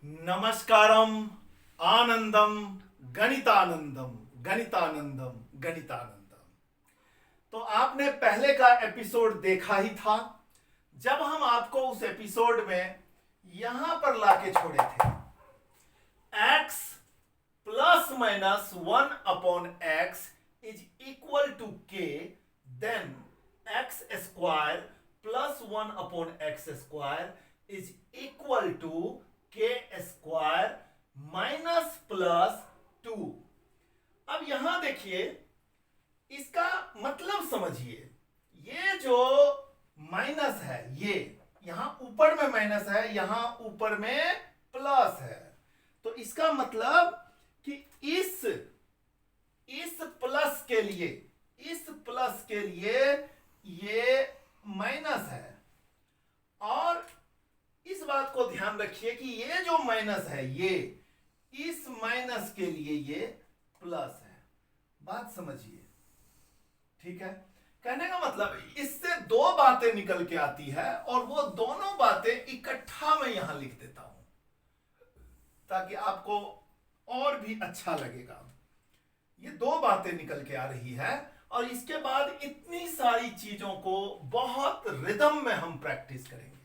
नमस्कारम आनंदम गणितानंदम गणितानंदम गणितानंदम। तो आपने पहले का एपिसोड देखा ही था जब हम आपको उस एपिसोड में यहां पर लाके छोड़े थे x plus minus 1/x is equal to k, then x square plus 1/x square is equal to k square minus plus 2। अब यहां देखिए, इसका मतलब समझिए। ये जो माइनस है, ये यहां ऊपर में माइनस है, यहां ऊपर में प्लस है। तो इसका मतलब कि इस प्लस के लिए ये माइनस है। और इस बात को ध्यान रखिए कि ये जो माइनस है, ये इस माइनस के लिए ये प्लस है। बात समझिए, ठीक है। कहने का मतलब इससे दो बातें निकल के आती है और वो दोनों बातें इकट्ठा मैं यहां लिख देता हूं ताकि आपको और भी अच्छा लगेगा। ये दो बातें निकल के आ रही है और इसके बाद इतनी सारी चीजों को बहुत रिदम में हम प्रैक्टिस करेंगे।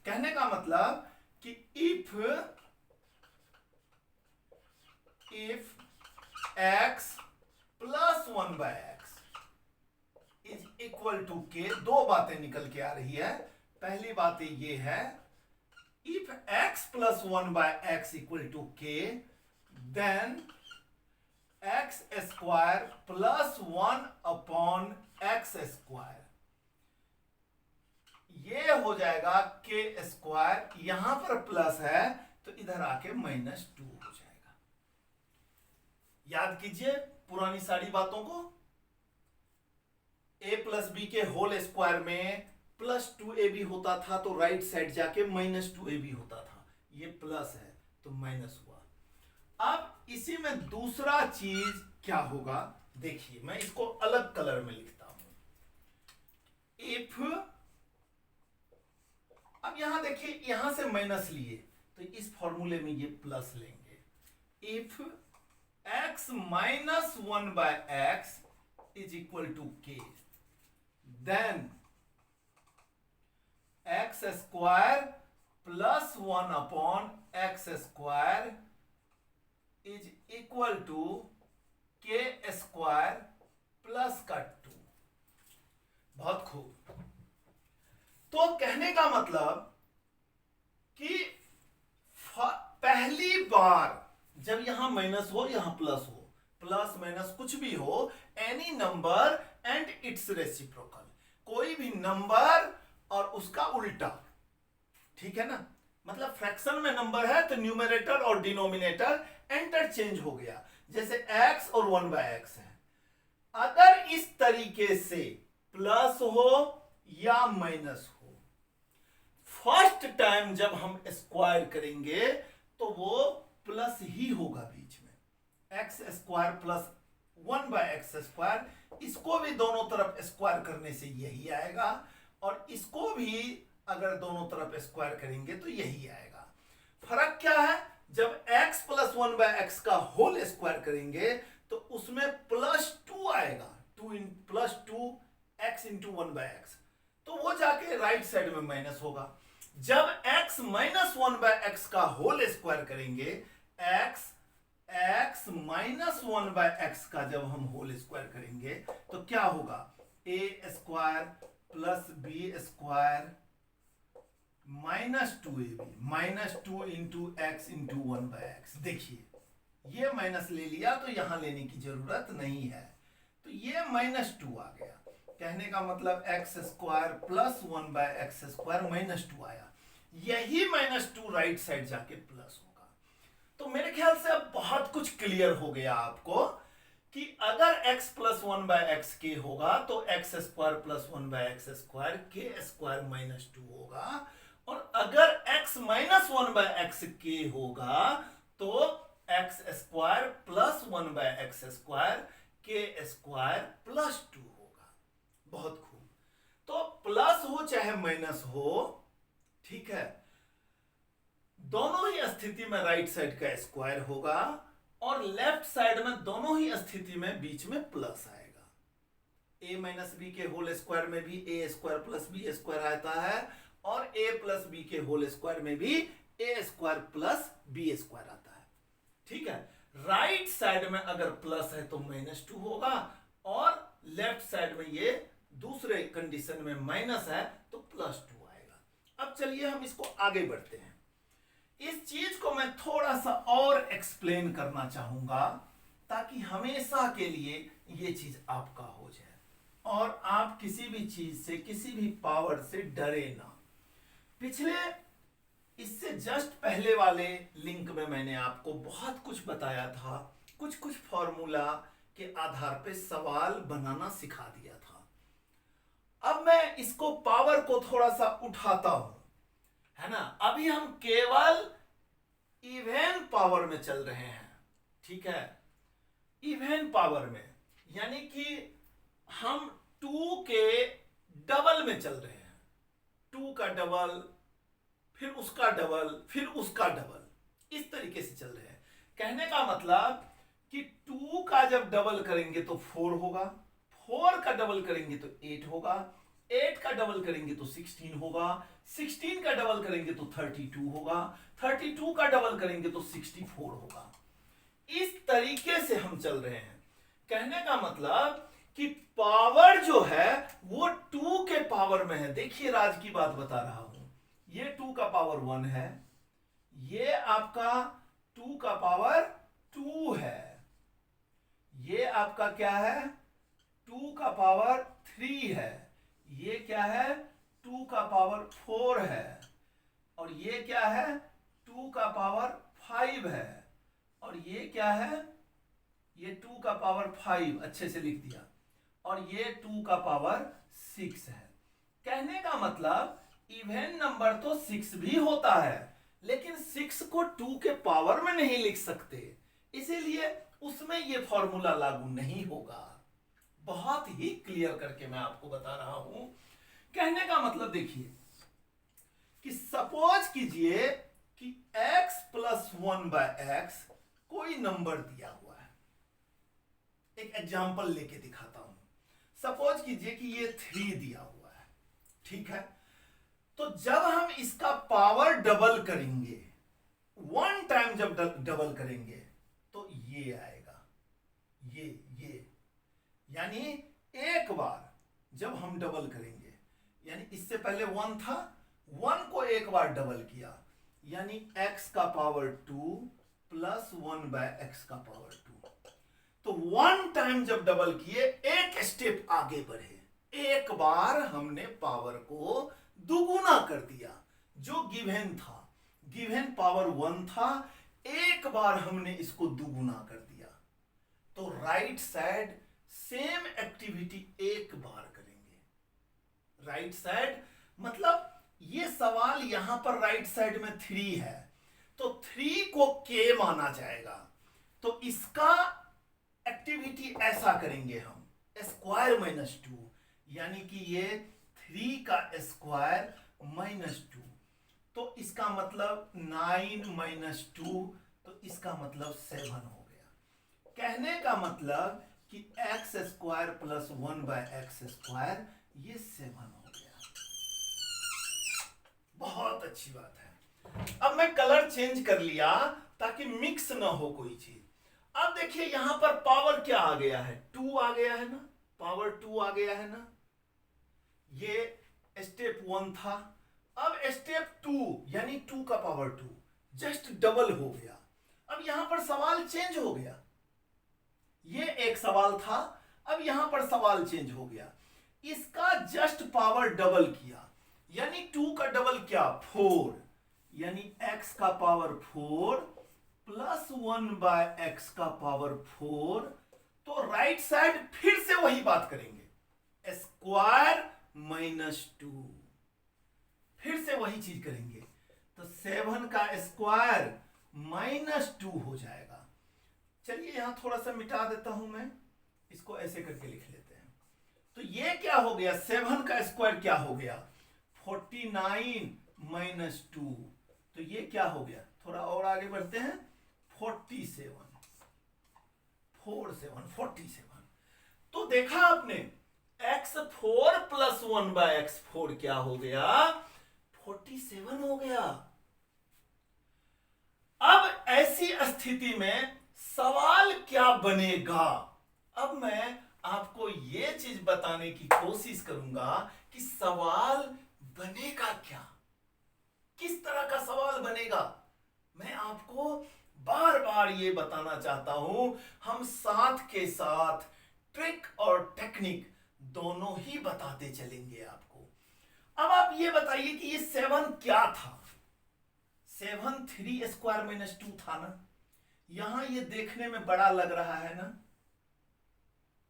कहने का मतलब कि if x plus 1/x is equal to k, दो बातें निकल के आ रही है। पहली बात ये है, if x plus 1/x equal to k, then x square plus 1/x square, ये हो जाएगा के स्क्वायर। यहां पर प्लस है तो इधर आके -2 हो जाएगा। याद कीजिए पुरानी सारी बातों को। a प्लस बी के होल स्क्वायर में +2ab होता था तो राइट साइड जाके -2ab होता था। ये प्लस है तो माइनस हुआ। अब इसी में दूसरा चीज क्या होगा, देखिए मैं इसको अलग कलर में लिखता हूं। इफ, अब यहां देखिए, यहां से माइनस लिए तो इस फॉर्मूले में ये प्लस लेंगे। If x minus 1/x is equal to k, then x square plus 1/x square is equal to k square plus का 2। बहुत खूब। तो कहने का मतलब कि पहली बार जब यहां माइनस हो, यहां प्लस हो, प्लस माइनस कुछ भी हो, any number and its reciprocal, कोई भी नंबर और उसका उल्टा, ठीक है ना। मतलब फ्रैक्शन में नंबर है तो न्यूमरेटर और डिनोमिनेटर इंटरचेंज हो गया। जैसे x और 1/x है, अगर इस तरीके से प्लस हो या माइनस हो, फर्स्ट टाइम जब हम स्क्वायर करेंगे तो वो प्लस ही होगा बीच में। x square plus 1/x square, इसको भी दोनों तरफ स्क्वायर करने से यही आएगा और इसको भी अगर दोनों तरफ स्क्वायर करेंगे तो यही आएगा। फर्क क्या है, जब x प्लस 1/x का होल स्क्वायर करेंगे तो उसमें +2 आएगा, +2x इंटू 1/x, तो वो जाके राइट साइड में माइनस होगा। जब x माइनस 1/x का होल स्क्वायर करेंगे, x माइनस 1/x का जब हम होल स्क्वायर करेंगे तो क्या होगा, a square plus b square -2ab, -2 into x into 1/x। देखिए ये माइनस ले लिया तो यहां लेने की जरूरत नहीं है, तो ये -2 आ गया। कहने का मतलब x square plus 1/x square -2 आया। यही -2 राइट साइड जाके प्लस होगा। तो मेरे ख्याल से अब बहुत कुछ क्लियर हो गया आपको कि अगर x प्लस 1/x के होगा तो x square plus 1/x square के स्क्वायर -2 होगा, और अगर x माइनस 1/x के होगा तो x square plus 1/x square के स्क्वायर +2 होगा। बहुत खूब। तो प्लस हो चाहे माइनस हो, ठीक है, दोनों ही स्थिति में राइट साइड का स्क्वायर होगा और लेफ्ट साइड में दोनों ही स्थिति में बीच में प्लस आएगा। a माइनस बी के होल स्क्वायर में भी ए स्क्वायर प्लस बी स्क्वायर आता है और a प्लस बी के होल स्क्वायर में भी ए स्क्वायर प्लस बी स्क्वायर आता है। ठीक है, राइट साइड में अगर प्लस है तो -2 होगा और लेफ्ट साइड में ये दूसरे कंडीशन में माइनस है तो +2 आएगा। अब चलिए हम इसको आगे बढ़ते हैं। इस चीज को मैं थोड़ा सा और एक्सप्लेन करना चाहूंगा ताकि हमेशा के लिए ये चीज आपका हो जाए और आप किसी भी चीज से, किसी भी पावर से डरे ना। पिछले इससे जस्ट पहले वाले लिंक में मैंने आपको बहुत कुछ बताया था, कुछ कुछ फॉर्मूला के आधार पे सवाल बनाना सिखा दिया था। अब मैं इसको पावर को थोड़ा सा उठाता हूं, है ना। अभी हम केवल इवन पावर में चल रहे हैं, ठीक है, इवन पावर में, यानी कि हम 2 के डबल में चल रहे हैं। 2 का डबल, फिर उसका डबल, फिर उसका डबल, इस तरीके से चल रहे हैं। कहने का मतलब कि 2 का जब डबल करेंगे तो 4 होगा, 4 का डबल करेंगे तो 8 होगा, 8 का डबल करेंगे तो 16 होगा, 16 का डबल करेंगे तो 32 होगा, 32 का डबल करेंगे तो 64 होगा। इस तरीके से हम चल रहे हैं। कहने का मतलब कि पावर जो है वो 2 के पावर में है। देखिए राज की बात बता रहा हूं, ये 2 का पावर 1 है, ये आपका 2 का पावर 2 है, ये आपका क्या है 2 का पावर 3 है, ये क्या है 2 का पावर 4 है, और ये क्या है 2 का पावर 5 है, और ये क्या है, ये 2 का पावर 5, अच्छे से लिख दिया, और ये 2 का पावर 6 है। कहने का मतलब इवन नंबर तो 6 भी होता है, लेकिन 6 को 2 के पावर में नहीं लिख सकते, इसीलिए उसमें ये फॉर्मूला लागू नहीं होगा। बहुत ही क्लियर करके मैं आपको बता रहा हूं। कहने का मतलब देखिए कि सपोज कीजिए कि x प्लस 1/x कोई नंबर दिया हुआ है। एक एग्जांपल लेके दिखाता हूं। सपोज कीजिए कि ये 3 दिया हुआ है, ठीक है। तो जब हम इसका पावर डबल करेंगे, 1 टाइम जब डबल करेंगे तो ये आएगा, ये यानी एक बार जब हम डबल करेंगे, यानी इससे पहले 1 था, 1 को एक बार डबल किया, यानी x का पावर 2 प्लस 1/x का पावर 2। तो 1 टाइम जब डबल किए, एक स्टेप आगे बढ़े, एक बार हमने पावर को दुगुना कर दिया। जो गिवन था, गिवन पावर 1 था, एक बार हमने इसको दुगुना कर दिया। तो राइट साइड सेम एक्टिविटी एक बार करेंगे। राइट साइड मतलब ये सवाल यहां पर राइट साइड में 3 है, तो 3 को k माना जाएगा। तो इसका एक्टिविटी ऐसा करेंगे हम, स्क्वायर -2, यानी कि ये 3 का स्क्वायर -2, तो इसका मतलब 9 - 2, तो इसका मतलब 7 हो गया। कहने का मतलब कि x square plus 1/x square, ये 7 हो गया। बहुत अच्छी बात है। अब मैं कलर चेंज कर लिया ताकि मिक्स ना हो कोई चीज। अब देखिए यहां पर पावर क्या आ गया है, 2 आ गया है ना, पावर 2 आ गया है ना। ये स्टेप 1 था, अब स्टेप 2 यानी 2 का पावर 2 जस्ट डबल हो गया। अब यहां पर सवाल चेंज हो गया, ये एक सवाल था, अब यहां पर सवाल चेंज हो गया। इसका जस्ट पावर डबल किया, यानी 2 का डबल क्या 4, यानी x का पावर 4 प्लस 1/x का पावर 4। तो राइट साइड फिर से वही बात करेंगे, स्क्वायर -2, फिर से वही चीज करेंगे। तो 7 का स्क्वायर -2 हो जाएगा। चलिए यहां थोड़ा सा मिटा देता हूं मैं, इसको ऐसे करके लिख लेते हैं। तो ये क्या हो गया, 7 का स्क्वायर क्या हो गया 49 - 2, तो ये क्या हो गया, थोड़ा और आगे बढ़ते हैं, 47 तो देखा आपने x4 प्लस 1/x4 क्या हो गया, 47 हो गया। अब ऐसी स्थिति में सवाल क्या बनेगा, अब मैं आपको यह चीज बताने की कोशिश करूंगा कि सवाल बनेगा क्या, किस तरह का सवाल बनेगा। मैं आपको बार बार ये बताना चाहता हूं, हम साथ के साथ ट्रिक और टेक्निक दोनों ही बताते चलेंगे आपको। अब आप ये बताइए कि ये 7 क्या था, 7 3² - 2 था ना। यहां ये देखने में बड़ा लग रहा है ना,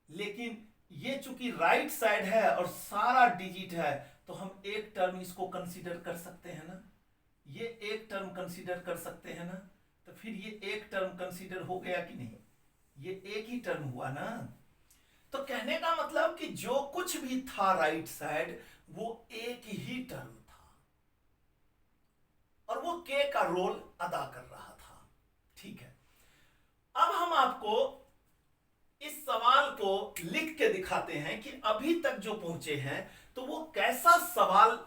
लेकिन ये चूंकि राइट साइड है और सारा डिजिट है तो हम एक टर्म इसको कंसीडर कर सकते हैं ना, ये एक टर्म कंसीडर कर सकते हैं ना। तो फिर ये एक टर्म कंसीडर हो गया कि नहीं, ये एक ही टर्म हुआ ना। तो कहने का मतलब कि जो कुछ भी था राइट साइड वो एक ही टर्म था और वो के का रोल अदा कर रहा था। ठीक है, अब हम आपको इस सवाल को लिख के दिखाते हैं कि अभी तक जो पहुंचे हैं तो वो कैसा सवाल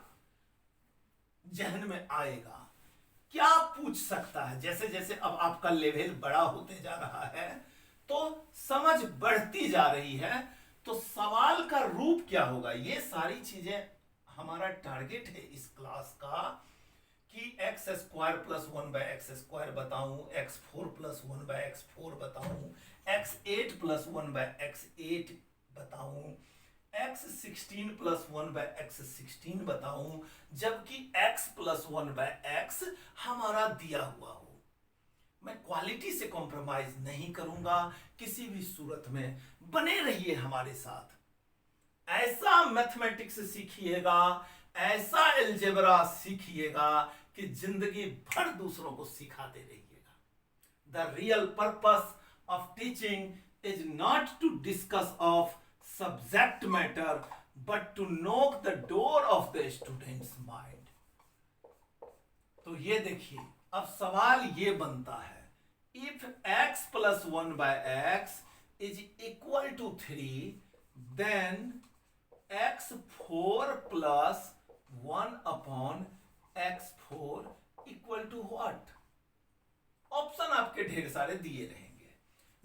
जहन में आएगा, क्या पूछ सकता है। जैसे जैसे अब आपका लेवल बड़ा होते जा रहा है तो समझ बढ़ती जा रही है, तो सवाल का रूप क्या होगा, ये सारी चीजें हमारा टारगेट है इस क्लास का कि x² प्लस 1/x² बताऊं, x4 प्लस 1/x4 बताऊं, x8 प्लस 1/x8 बताऊं, x16 प्लस 1/x16 बताऊं, जबकि x प्लस 1/x हमारा दिया हुआ हो। मैं क्वालिटी से कॉम्प्रोमाइज नहीं करूंगा किसी भी सूरत में, बने रहिए हमारे साथ। ऐसा मैथमेटिक्स सीखिएगा, ऐसा अलजेब्रा सीखिएगा कि जिंदगी भर दूसरों को सिखाते रहिएगा। The real purpose of teaching is not to discuss of subject matter but to knock the door of the students mind. तो ये देखिए, अब सवाल ये बनता है, if x plus 1/x is equal to 3 then x4 plus 1/x4 equal to what. Option आपके ढेर सारे दिए रहेंगे,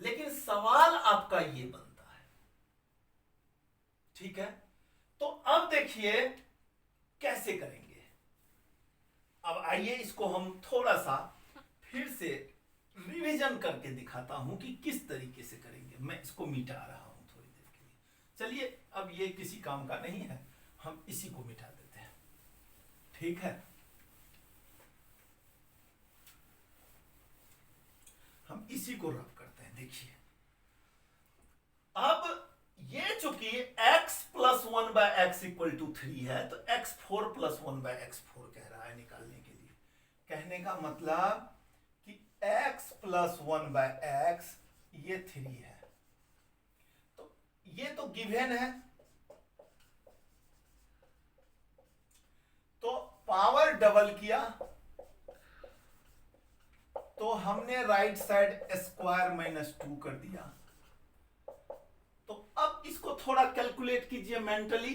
लेकिन सवाल आपका ये बनता है। ठीक है, तो अब देखिए कैसे करेंगे। अब आइए इसको हम थोड़ा सा फिर से रिवीजन करके दिखाता हूं कि किस तरीके से करेंगे। मैं इसको मिटा रहा हूं थोड़ी देर के लिए। चलिए, अब ये किसी काम का नहीं है, हम इसी को मिटा देते हैं। ठीक है, हम इसी को रब करते हैं। देखिए, अब ये चूंकि x plus 1/x equal to 3 है तो x4 प्लस 1/x4 कह रहा है निकालने के लिए। कहने का मतलब कि x प्लस 1/x ये 3 है, तो ये तो गिवन है, तो पावर डबल किया तो हमने राइट साइड स्क्वायर -2 कर दिया। तो अब इसको थोड़ा कैलकुलेट कीजिए मेंटली।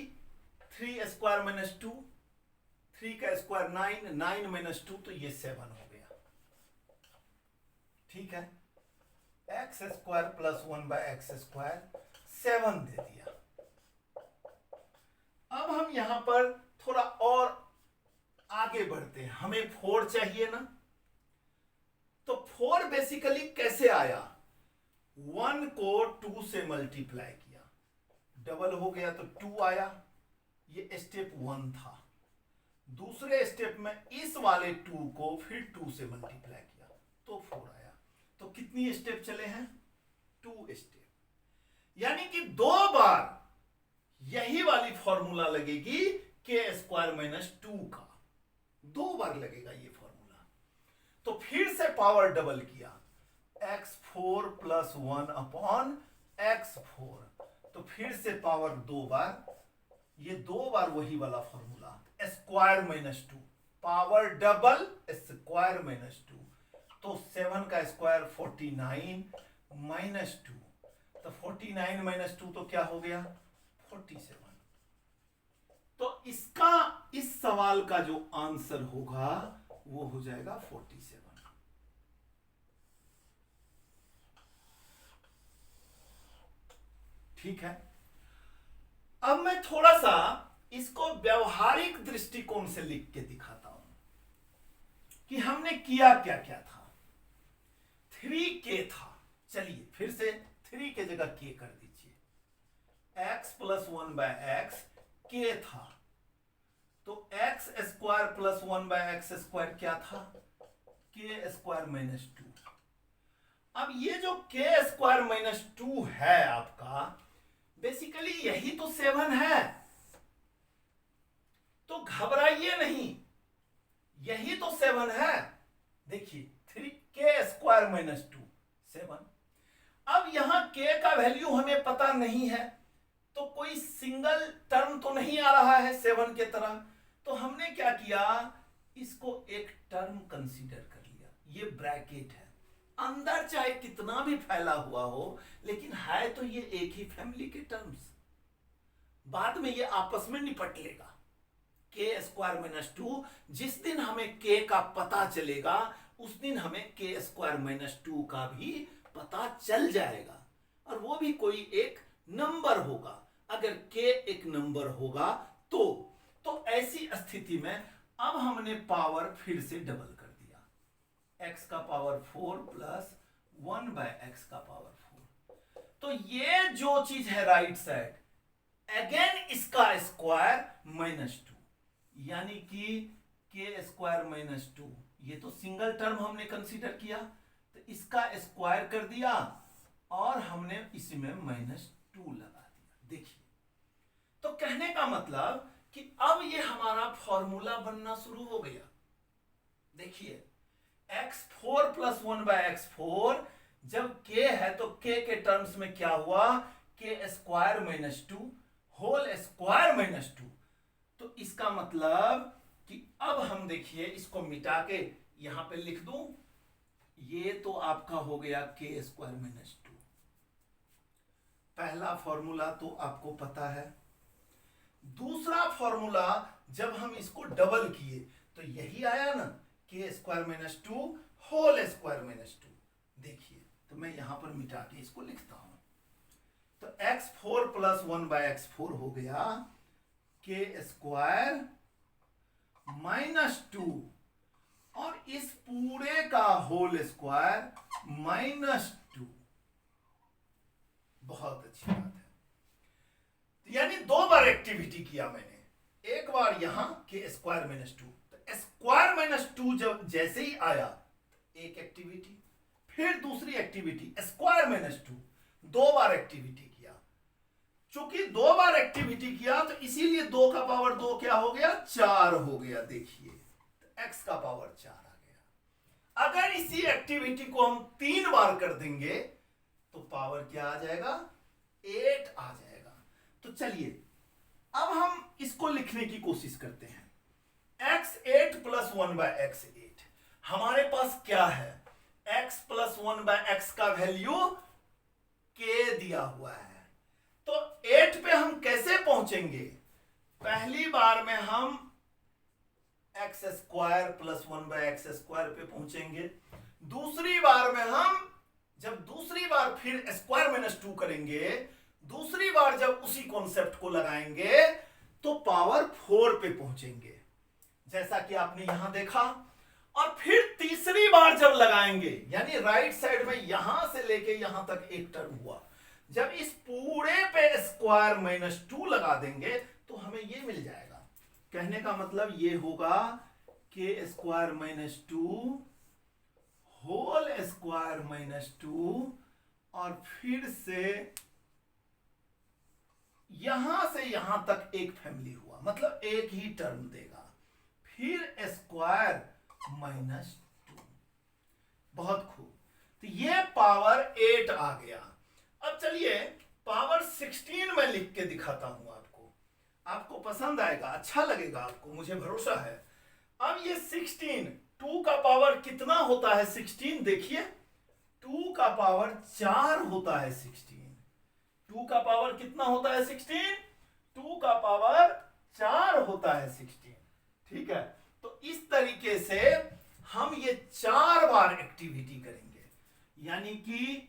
3² - 2, 3 का स्क्वायर 9, 9 - 2 तो ये 7 हो गया। ठीक है, x² प्लस 1/x² 7 दे दिया। अब हम यहां पर थोड़ा और आगे बढ़ते हैं, हमें 4 चाहिए ना। तो 4 बेसिकली कैसे आया, 1 को 2 से मल्टीप्लाई किया, डबल हो गया तो 2 आया। ये स्टेप 1 था। दूसरे स्टेप में इस वाले 2 को फिर 2 से मल्टीप्लाई किया तो 4 आया। तो कितनी स्टेप चले हैं, 2 स्टेप। यानी कि 2 बार यही वाली फॉर्मूला लगेगी k² - 2 का, 2 बार लगेगा ये फॉर्मूला। तो फिर से पावर डबल किया, x4 प्लस 1/x4, तो फिर से पावर 2 बार, ये 2 बार वही वाला formula, square -2, power double square -2, तो 7 का स्क्वायर 49 माइनस 2, तो 49 माइनस 2 तो क्या हो गया 47। तो इसका इस सवाल का जो आंसर होगा वो हो जाएगा 47। ठीक है, अब मैं थोड़ा सा इसको व्यवहारिक दृष्टिकोण से लिख के दिखाता हूं कि हमने किया क्या क्या था। 3k था, चलिए फिर से 3 के जगह k कर दीजिए, x plus 1 by x k था, तो x square plus 1 by x square क्या था k स्क्वायर माइनस 2। अब ये जो k स्क्वायर माइनस 2 है आपका, बेसिकली यही तो 7 है, तो घबराइए नहीं, यही तो 7 है। देखिए 3k स्क्वायर माइनस 2 7। अब यहां k का वैल्यू हमें पता नहीं है, तो कोई सिंगल टर्म तो नहीं आ रहा है 7 के तरह, तो हमने क्या किया, इसको एक टर्म कंसीडर कर लिया। ये ब्रैकेट है, अंदर चाहे कितना भी फैला हुआ हो, लेकिन है तो ये एक ही फैमिली के टर्म्स, बाद में ये आपस में निपट लेगा। k स्क्वायर माइनस 2, जिस दिन हमें k का पता चलेगा उस दिन हमें k स्क्वायर माइनस 2 का भी पता चल जाएगा, और वो भी कोई एक नंबर होगा। अगर k एक नंबर होगा तो ऐसी स्थिति में अब हमने पावर फिर से डबल कर दिया, x का पावर 4 प्लस 1 बाय एक्स का पावर 4। तो ये जो चीज है राइट साइड, अगेन इसका स्क्वायर माइनस 2, यानी कि k स्क्वायर माइनस 2, ये तो सिंगल टर्म हमने कंसीडर किया, तो इसका स्क्वायर कर दिया और हमने इसमें माइनस 2 लगा दिया। देखिए, तो कहने का मतलब कि अब ये हमारा फॉर्मूला बनना शुरू हो गया। देखिए x4 प्लस 1 बाय x4, जब k है तो k के टर्म्स में क्या हुआ, k square minus 2 whole square minus 2। तो इसका मतलब कि अब हम देखिए इसको मिटा के यहां पे लिख दूं, ये तो आपका हो गया k स्क्वायर माइनस 2। पहला फॉर्मूला तो आपको पता है। दूसरा फॉर्मूला जब हम इसको डबल किए तो यही आया ना, k square minus 2 whole square minus 2। देखिए, तो मैं यहां पर मिटा के इसको लिखता हूं, तो x4 प्लस 1 बाय x4 हो गया k स्क्वायर माइनस 2, और इस पूरे का होल स्क्वायर माइनस 2। बहुत अच्छी बात है, यानी 2 बार एक्टिविटी किया मैंने, एक बार यहां के स्क्वायर माइनस 2, तो स्क्वायर माइनस 2 जब जैसे ही आया एक एक्टिविटी, फिर दूसरी एक्टिविटी स्क्वायर माइनस 2, 2 बार एक्टिविटी किया। चूंकि 2 बार एक्टिविटी किया तो इसीलिए 2 का पावर 2 क्या हो गया, 4 हो गया। देखिए, तो x का पावर 4 आ गया। अगर इसी एक्टिविटी को हम 3 बार कर देंगे तो पावर क्या आ जाएगा, 8 आ जाएगा। तो चलिए अब हम इसको लिखने की कोशिश करते हैं। x8 प्लस 1 बाय x8, हमारे पास क्या है, x प्लस 1 बाय एक्स का वैल्यू k दिया हुआ है, तो 8 पे हम कैसे पहुंचेंगे। पहली बार में हम x square plus 1 by x square पे पहुंचेंगे, दूसरी बार में हम जब दूसरी बार फिर स्क्वायर माइनस 2 करेंगे, दूसरी बार जब उसी कॉन्सेप्ट को लगाएंगे तो पावर 4 पे पहुंचेंगे, जैसा कि आपने यहां देखा। और फिर तीसरी बार जब लगाएंगे, यानी राइट साइड में यहां से लेके यहां तक एक टर्म हुआ, जब इस पूरे पे स्क्वायर माइनस 2 लगा देंगे तो हमें ये मिल जाएगा। कहने का मतलब ये होगा k square minus 2 whole square minus 2, और फिर से यहां से यहां तक एक फैमिली हुआ, मतलब एक ही टर्म देगा, फिर स्क्वायर माइनस 2। बहुत खूब, तो ये पावर 8 आ गया। अब चलिए पावर 16 में लिख के दिखाता हूं आपको पसंद आएगा, अच्छा लगेगा आपको, मुझे भरोसा है। अब ये 16 2 का पावर कितना होता है 16? देखिए 2 का पावर 4 होता है 16। 2 का पावर कितना होता है 16? 2 का पावर 4 होता है 16। ठीक है, तो इस तरीके से हम ये 4 बार एक्टिविटी करेंगे, यानी कि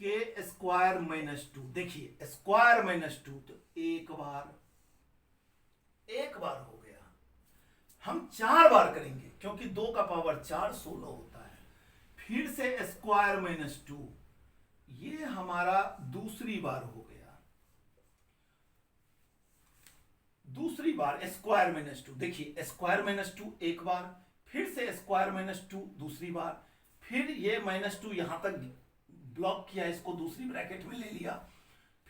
के स्क्वायर माइनस 2। देखिए स्क्वायर माइनस 2 तो एक बार हो गया। हम 4 बार करेंगे क्योंकि 2 का पावर 4 16 होता है। फिर से स्क्वायर माइनस 2, ये हमारा दूसरी बार हो गया। दूसरी बार स्क्वायर माइनस 2, देखिए स्क्वायर माइनस 2 एक बार, फिर से स्क्वायर माइनस 2 दूसरी बार, फिर ये माइनस 2 यहां तक ब्लॉक किया, इसको दूसरी ब्रैकेट में ले लिया,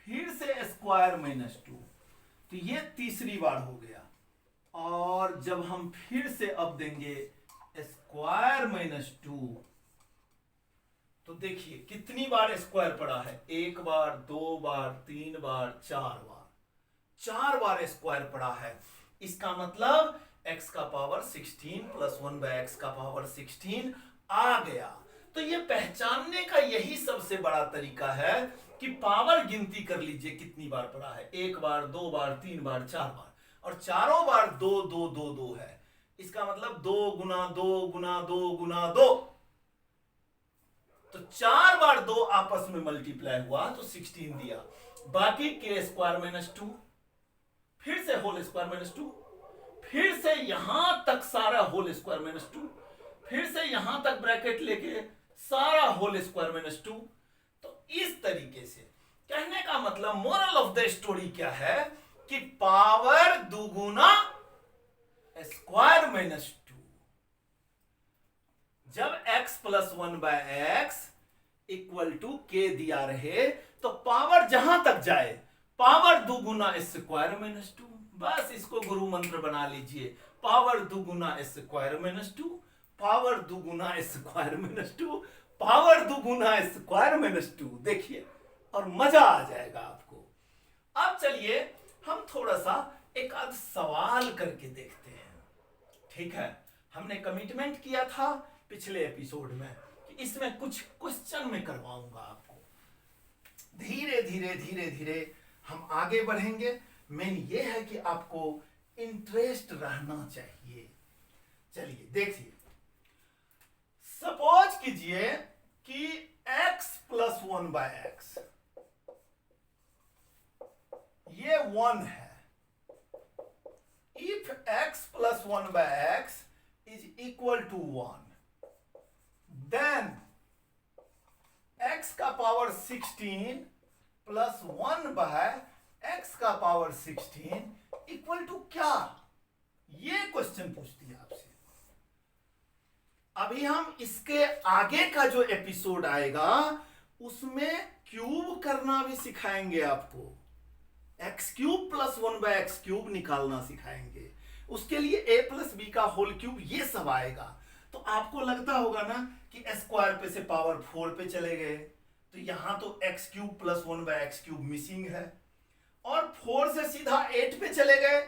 फिर से स्क्वायर माइनस 2, तो ये तीसरी बार हो गया। और जब हम फिर से अब देंगे स्क्वायर माइनस 2, तो देखिए कितनी बार स्क्वायर पड़ा है, एक बार, दो बार, तीन बार, 4 बार, 4 बार स्क्वायर पड़ा है। इसका मतलब x का पावर 16 प्लस 1 बाय x का पावर 16 आ गया। तो ये पहचानने का यही सबसे बड़ा तरीका है कि पावर गिनती कर लीजिए कितनी बार पड़ा है, एक बार, दो बार, तीन बार, 4 बार, और चारों बार 2 2 2 2 है। इसका मतलब 2 गुना 2 गुना 2 गुना 2, तो 4 बार 2 आपस में मल्टीप्लाई हुआ तो 16 दिया। बाकी के स्क्वायर माइनस 2, फिर से होल स्क्वायर माइनस 2, फिर से यहां तक सारा होल स्क्वायर माइनस 2, फिर से यहां तक ब्रैकेट लेके सारा होल स्क्वायर माइनस 2। तो इस तरीके से कहने का मतलब मोरल ऑफ द स्टोरी क्या है कि पावर दुगुना स्क्वायर माइनस 2। जब x plus 1 by x equal to k दिया रहे तो पावर जहां तक जाए पावर दुगुना स्क्वायर माइनस 2, बस इसको गुरु मंत्र बना लीजिए, पावर दुगुना स्क्वायर माइनस 2, पावर दुगुना स्क्वायर माइनस 2, पावर दुगुना स्क्वायर माइनस 2। देखिए और मजा आ जाएगा आपको। अब चलिए हम थोड़ा सा एक आध सवाल करके देखते हैं। ठीक है, हमने कमिटमेंट किया था पिछले एपिसोड में कि इसमें कुछ क्वेश्चन में करवाऊंगा आपको। धीरे धीरे धीरे धीरे हम आगे बढ़ेंगे। मेन ये है कि आपको इंटरेस्ट रहना चाहिए। चलिए देखिए, सपोज कीजिए कि x प्लस 1 बाय एक्स ये 1 है। If x plus 1 by x is equal to 1, then x का पावर 16 प्लस 1 बाय x का पावर 16 इक्वल टू क्या? ये क्वेश्चन पूछती है आपसे। अभी हम इसके आगे का जो एपिसोड आएगा उसमें क्यूब करना भी सिखाएंगे आपको। X cube plus 1 by x cube निकालना सिखाएंगे। उसके लिए a प्लस बी का होल क्यूब ये सब आएगा। तो आपको लगता होगा ना कि स्क्वायर पे से पावर 4 पे चले गए, तो यहां तो x cube plus 1 by x cube missing है, और 4 से सीधा 8 पे चले गए,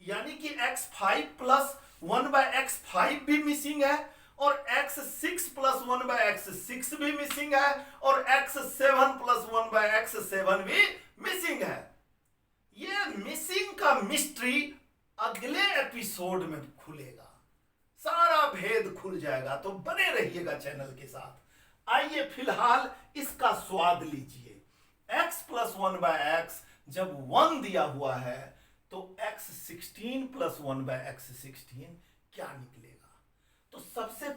यानी कि x5 प्लस 1 बाय x5 भी मिसिंग है, और x6 प्लस 1 बाय x6 भी मिसिंग है, और x7 प्लस 1 बाय x7 भी मिसिंग है। ये मिसिंग का मिस्ट्री अगले एपिसोड में खुलेगा, सारा भेद खुल जाएगा। तो बने रहिएगा चैनल के साथ। आइए फिलहाल इसका स्वाद लीजिए। x प्लस 1 बाय एक्स जब 1 दिया हुआ है तो x16 प्लस 1 बाय x16 क्या निकलेगा? तो सबसे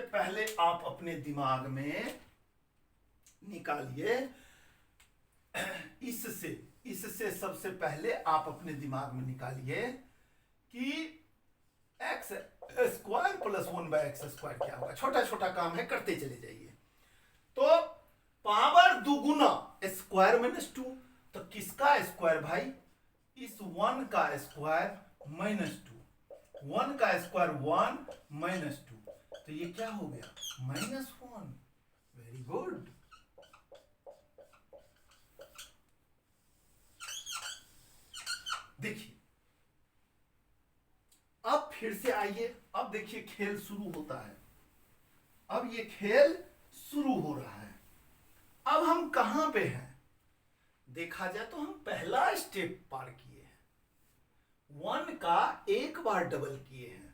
पहले आप अपने दिमाग में निकालिए, इससे सबसे पहले आप अपने दिमाग में निकालिए कि x square plus 1 by x square क्या होगा। छोटा छोटा काम है, करते चले जाइए। तो पावर दुगुना स्क्वायर माइनस 2, तो किसका स्क्वायर भाई? इस 1 का स्क्वायर माइनस 2, 1 का स्क्वायर 1 माइनस 2, तो ये क्या हो गया? -1। Very good. देखिए अब फिर से आइए, अब देखिए खेल शुरू होता है। अब ये खेल शुरू हो रहा है। अब हम कहां पे हैं? देखा जाए तो हम पहला स्टेप पार किए हैं, 1 का एक बार डबल किए हैं,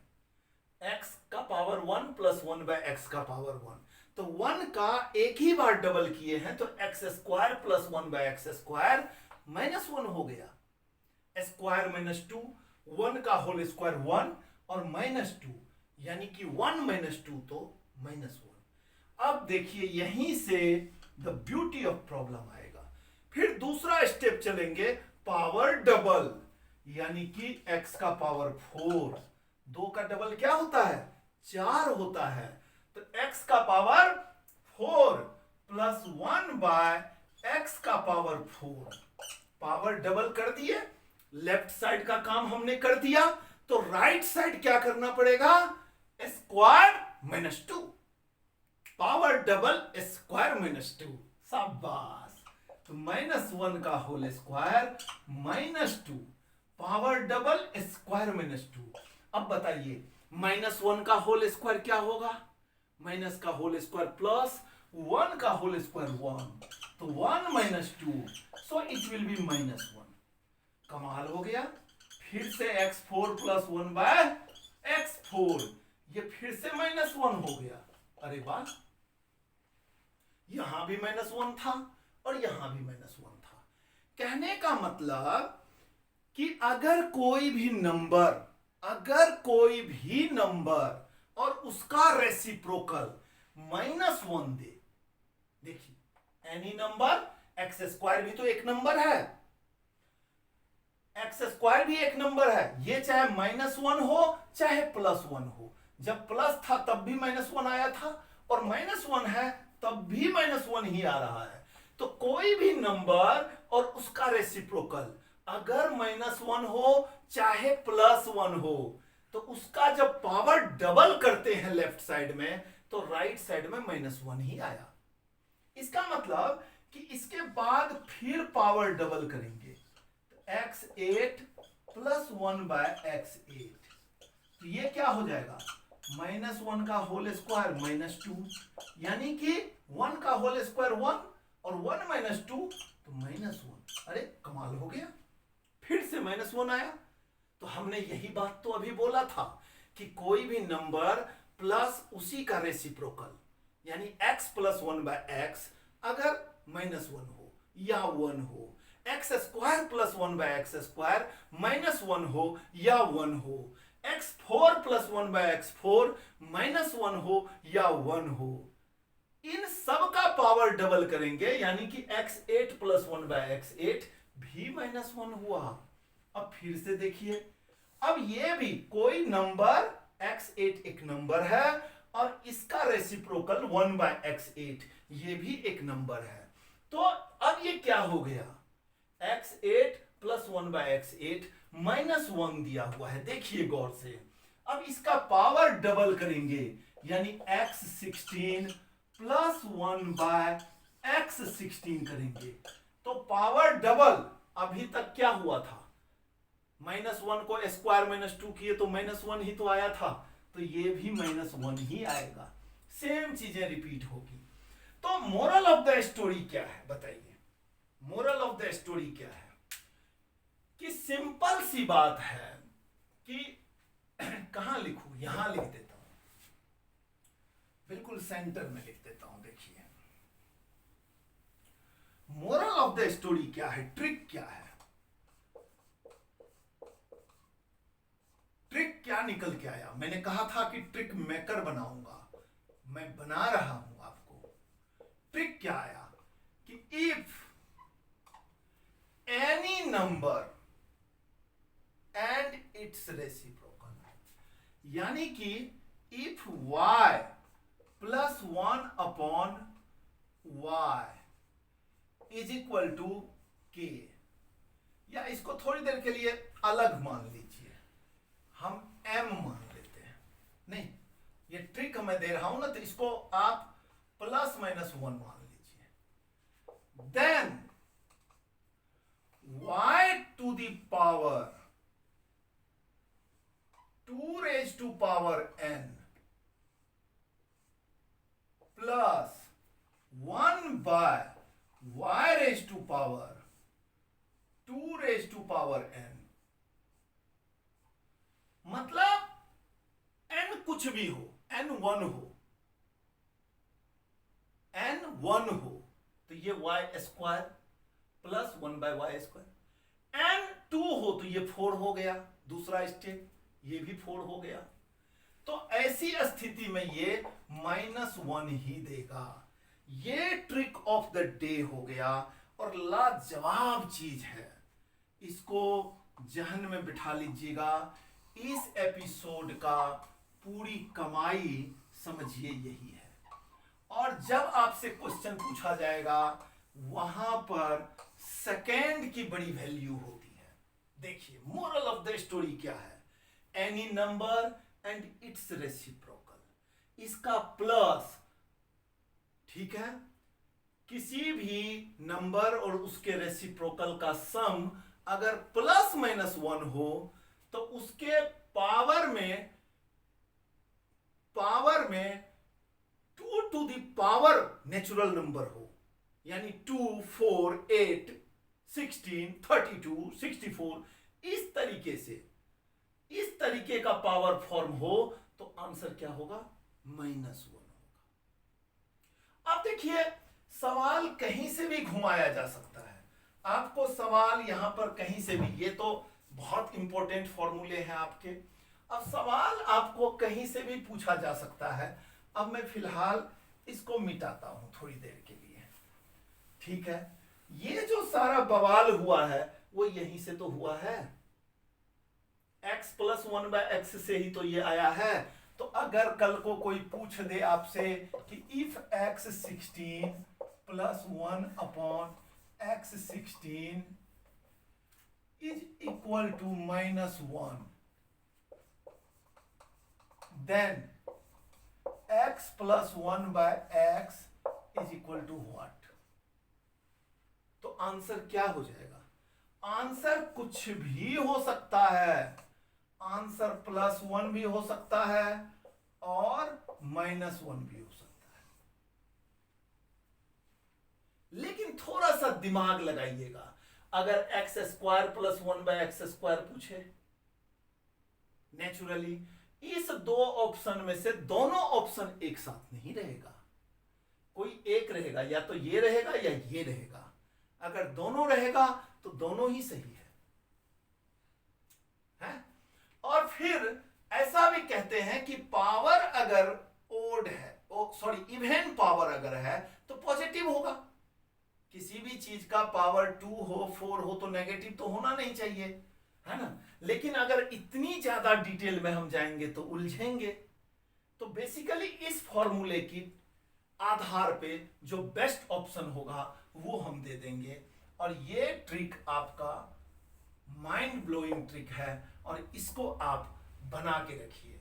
x का पावर 1 प्लस 1 बाय एक्स का पावर 1। तो 1 का एक ही बार डबल किए हैं तो x square plus 1 by x square minus 1 हो गया। स्क्वायर माइनस 2, 1 का होल स्क्वायर 1 और माइनस 2, यानी कि 1 माइनस 2 तो माइनस 1। अब देखिए यहीं से द ब्यूटी ऑफ प्रॉब्लम आएगा। फिर दूसरा स्टेप चलेंगे, पावर डबल, यानी कि x का पावर 4। 2 का डबल क्या होता है? 4 होता है। तो x का पावर 4 प्लस 1 बाय एक्स का पावर 4। पावर डबल कर दिए, लेफ्ट साइड का काम हमने कर दिया, तो राइट साइड क्या करना पड़ेगा? Square minus 2। Power double square minus 2, शाबाश। तो माइनस 1 का whole square minus 2, power double square minus 2। अब बताइए माइनस 1 का होल स्क्वायर क्या होगा? माइनस का होल स्क्वायर प्लस 1 का होल स्क्वायर 1, तो 1 minus 2, so it will be minus 1। कमाल हो गया। फिर से x4 प्लस 1 बाय x4, ये फिर से माइनस 1 हो गया। अरे वाह, यहां भी माइनस 1 था और यहां भी माइनस 1 था। कहने का मतलब कि अगर कोई भी नंबर और उसका रेसिप्रोकल माइनस 1 दे, देखिए एनी नंबर, एक्स स्क्वायर भी तो एक नंबर है, एक्स स्क्वायर भी एक नंबर है, ये चाहे माइनस 1 हो चाहे प्लस 1 हो। जब प्लस था तब भी माइनस 1 आया था, और माइनस 1 है तब भी माइनस 1 ही आ रहा है। तो कोई भी नंबर और उसका रेसिप्रोकल अगर माइनस 1 हो चाहे प्लस 1 हो, तो उसका जब पावर डबल करते हैं लेफ्ट साइड में, तो राइट साइड में माइनस 1 ही आया। इसका मतलब कि इसके बाद फिर पावर डबल करेंगे, तो x8 प्लस 1 बाय x8, तो ये क्या हो जाएगा? माइनस 1 का होल स्क्वायर माइनस 2, यानी कि 1 का होल स्क्वायर 1 और 1 माइनस 2 तो माइनस 1। अरे कमाल हो गया, फिर से माइनस 1 आया। तो हमने यही बात तो अभी बोला था कि कोई भी नंबर प्लस उसी का रेसिप्रोकल, यानी x प्लस 1 बाय एक्स अगर माइनस 1 हो या 1 हो, x square plus 1 by x square minus 1 हो या 1 हो, x4 plus 1 bye x4 minus 1 हो या 1 हो, इन सब का पावर डबल करेंगे, यानी कि x8 प्लस 1 बाय x8 भी माइनस 1 हुआ। अब फिर से देखिए, अब ये भी कोई नंबर x8 एक नंबर है और इसका रेसिप्रोकल 1 बाय x8 ये भी एक नंबर है। तो अब ये क्या हो गया? x8 plus 1 bye x8 minus 1 दिया हुआ है, देखिए गौर से। अब इसका पावर डबल करेंगे, यानी x16 प्लस 1 बाय x16 करेंगे, तो पावर डबल। अभी तक क्या हुआ था? माइनस 1 को स्क्वायर माइनस 2 किए तो माइनस 1 ही तो आया था, तो ये भी माइनस 1 ही आएगा। सेम चीजें रिपीट होगी। तो मोरल ऑफ द स्टोरी क्या है बताइए? मोरल ऑफ द स्टोरी क्या है? कि सिंपल सी बात है कि कहां लिखूं? यहां लिख देता हूं, बिल्कुल सेंटर में लिख देता हूं। देखिए मोरल ऑफ द स्टोरी क्या है, ट्रिक क्या है? ट्रिक क्या निकल के आया? मैंने कहा था कि ट्रिक मेकर बनाऊंगा, मैं बना रहा हूं आपको। ट्रिक क्या आया कि if any number and its reciprocal, यानी कि if y plus 1 upon y is equal to k, या इसको थोड़ी देर के लिए अलग मान लीजिए, हम m मान लेते हैं। नहीं, ये ट्रिक मैं दे रहा हूं ना, तो इसको आप प्लस माइनस 1 मान लीजिए। Then y to the power 2 raised to power n plus 1 by y raised to power 2 raised to power n, मतलब n कुछ भी हो, n 1 हो, n 1 हो तो ये y square plus 1 by y square, n 2 हो तो ये 4 हो गया, दूसरा स्टेप ये भी 4 हो गया। तो ऐसी स्थिति में ये -1 ही देगा। ये ट्रिक ऑफ द डे हो गया और लाजवाब चीज है, इसको जहन में बिठा लीजिएगा। इस एपिसोड का पूरी कमाई समझिए यही है। और जब आपसे क्वेश्चन पूछा जाएगा वहां पर सेकेंड की बड़ी वैल्यू होती है। देखिए मोरल ऑफ द स्टोरी क्या है, any number and its reciprocal, इसका प्लस, ठीक है, किसी भी नंबर और उसके रेसिप्रोकल का सम अगर ±1 हो तो उसके पावर में 2 to the power natural number हो, यानी 2, 4, 8, 16, 32, 64, इस तरीके से, इस तरीके का पावर फॉर्म हो तो आंसर क्या होगा, -1 होगा। अब देखिए सवाल कहीं से भी घुमाया जा सकता है, आपको सवाल यहां पर कहीं से भी, ये तो बहुत इंपॉर्टेंट फॉर्मूले हैं आपके, अब सवाल आपको कहीं से भी पूछा जा सकता है। अब मैं फिलहाल इसको मिटाता हूं थोड़ी देर के लिए, ठीक है। ये जो सारा बवाल हुआ है वो यहीं से तो हुआ है, x + 1/x से ही तो ये आया है। तो अगर कल को कोई पूछ दे आपसे कि if x 16 + 1/x 16 is equal to -1, then x + 1/x is equal to what? तो आंसर क्या हो जाएगा? आंसर कुछ भी हो सकता है, आंसर +1 भी हो सकता है और -1 भी हो सकता है। लेकिन थोड़ा सा दिमाग लगाइएगा, अगर x² + 1/x² पूछे, नेचुरली इस दो ऑप्शन में से दोनों ऑप्शन एक साथ नहीं रहेगा, कोई एक रहेगा, या तो ये रहेगा या ये रहेगा। अगर दोनों रहेगा तो दोनों ही सही है? और फिर ऐसा भी कहते हैं कि पावर अगर ओड है, इवन पावर अगर है तो पॉजिटिव होगा। किसी भी चीज का पावर 2 हो, 4 हो तो नेगेटिव तो होना नहीं चाहिए, है ना। लेकिन अगर इतनी ज्यादा डिटेल में हम जाएंगे तो उलझेंगे। तो बेसिकली इस फॉर्मूले की आधार पे जो बेस्ट ऑप्शन होगा वो हम दे देंगे। और ये ट्रिक आपका माइंड ब्लोइंग ट्रिक है और इसको आप बना के रखिए।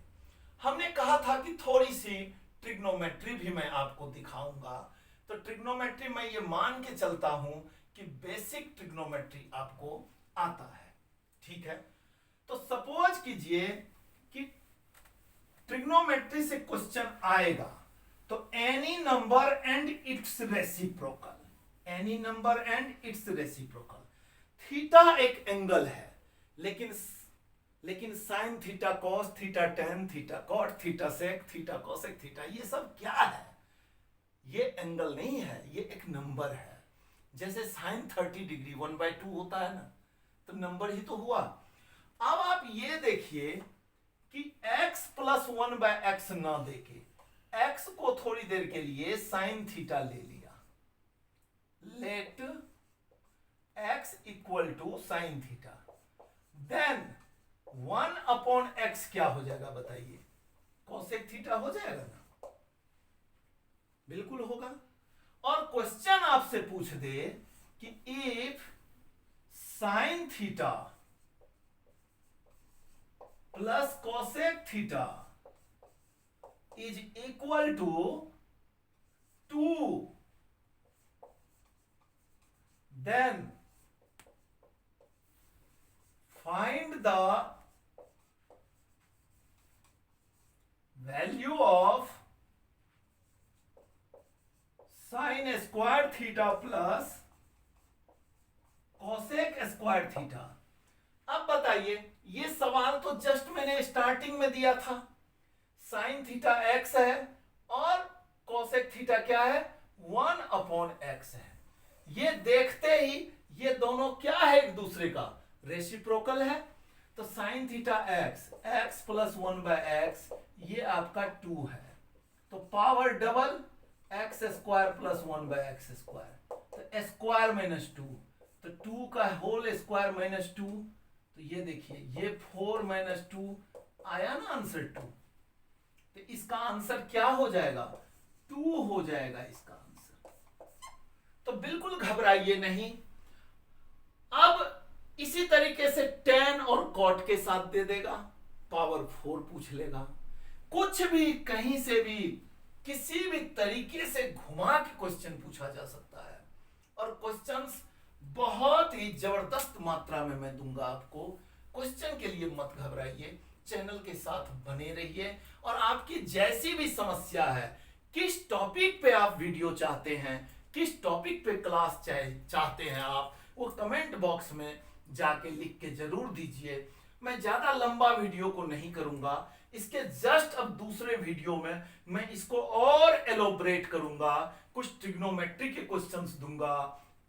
हमने कहा था कि थोड़ी सी ट्रिग्नोमेट्री भी मैं आपको दिखाऊंगा। तो ट्रिग्नोमेट्री मैं ये मान के चलता हूं कि बेसिक ट्रिग्नोमेट्री आपको आता है, ठीक है। तो सपोज कीजिए कि ट्रिग्नोमेट्री से क्वेश्चन आएगा तो any number and its reciprocal, any number and its reciprocal, theta एक एंगल है, लेकिन sine theta, cos theta, tan theta, cot theta, sec theta, cosec theta, ये सब क्या है? ये एंगल नहीं है, ये एक नंबर है। जैसे साइन 30 डिग्री 1/2 होता है ना, तो नंबर ही तो हुआ। अब आप ये देखिए कि x + 1/x ना देके x को थोड़ी देर के लिए साइन थीटा ले लिया, let x = sine theta, then 1/x क्या हो जाएगा बताइए? कोसेक थीटा हो जाएगा ना? बिल्कुल होगा। और क्वेश्चन आपसे पूछ दे कि if sine theta plus cosec theta is equal to 2, then find the value of sine square theta plus cosec square theta. अब बताइए, ये सवाल तो जस्ट मैंने स्टार्टिंग में दिया था। साइन थीटा एक्स है और कोसेक थीटा क्या है, 1/x है। ये देखते ही ये दोनों क्या है, एक दूसरे का रेसिप्रोकल है। तो sine theta x, x plus 1/x, ये आपका 2 है। तो power double x square plus 1/x square, तो स्क्वायर माइनस 2, तो 2 का होल स्क्वायर माइनस 2। तो ये देखिए, ये 4 माइनस 2 आया ना आंसर 2। तो इसका आंसर क्या हो जाएगा, 2 हो जाएगा इसका आंसर। तो बिल्कुल घबराइए नहीं। अब इसी तरीके से tan और cot के साथ दे देगा, पावर 4 पूछ लेगा। कुछ भी कहीं से भी किसी भी तरीके से घुमा के क्वेश्चन पूछा जा सकता है, और क्वेश्चंस बहुत ही जबरदस्त मात्रा में मैं दूंगा आपको। क्वेश्चन के लिए मत घबराइए, चैनल के साथ बने रहिए। और आपकी जैसी भी समस्या है, किस टॉपिक पे आप वीडियो चाहते हैं, किस टॉपिक पे क्लास चाहते हैं आप, वो कमेंट बॉक्स में जाके लिख के जरूर दीजिए। मैं ज्यादा लंबा वीडियो को नहीं करूंगा, इसके जस्ट अब दूसरे वीडियो में मैं इसको और एलोबरेट करूंगा। कुछ ट्रिग्नोमेट्री के क्वेश्चंस दूंगा,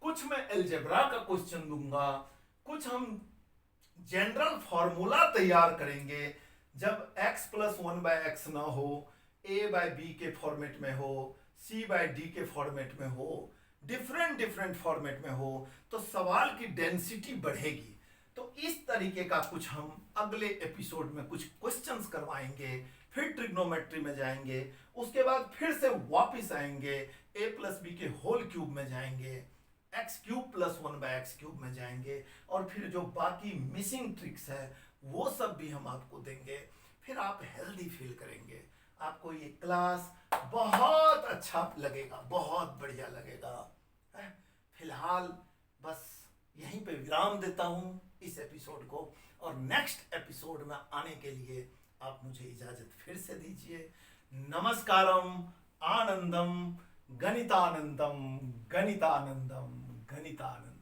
कुछ मैं अलजेब्रा का क्वेश्चन दूंगा, कुछ हम जनरल फॉर्मूला तैयार करेंगे जब x प्लस 1/x ना हो, a/b के फॉर्मेट में हो, c/d के फॉर्मेट में हो, डिफरेंट फॉर्मेट में हो, तो सवाल की डेंसिटी बढ़ेगी। तो इस तरीके का कुछ हम अगले एपिसोड में कुछ क्वेश्चंस करवाएंगे, फिर ट्रिग्नोमेट्री में जाएंगे, उसके बाद फिर से वापस आएंगे, a प्लस बी के होल क्यूब में जाएंगे, x cube plus 1/x cube में जाएंगे, और फिर जो बाकी मिसिंग ट्रिक्स है वो सब भी हम आपको देंगे। फिर आप हेल्दी फील करेंगे, आपको ये क्लास बहुत अच्छा लगेगा, बहुत बढ़िया लगेगा। फिलहाल बस यहीं पे विराम देता हूँ इस एपिसोड को, और नेक्स्ट एपिसोड में आने के लिए आप मुझे इजाजत फिर से दीजिए। नमस्कारम, आनंदम, गणितानंदम, गणितानंदम, गणितानंदम।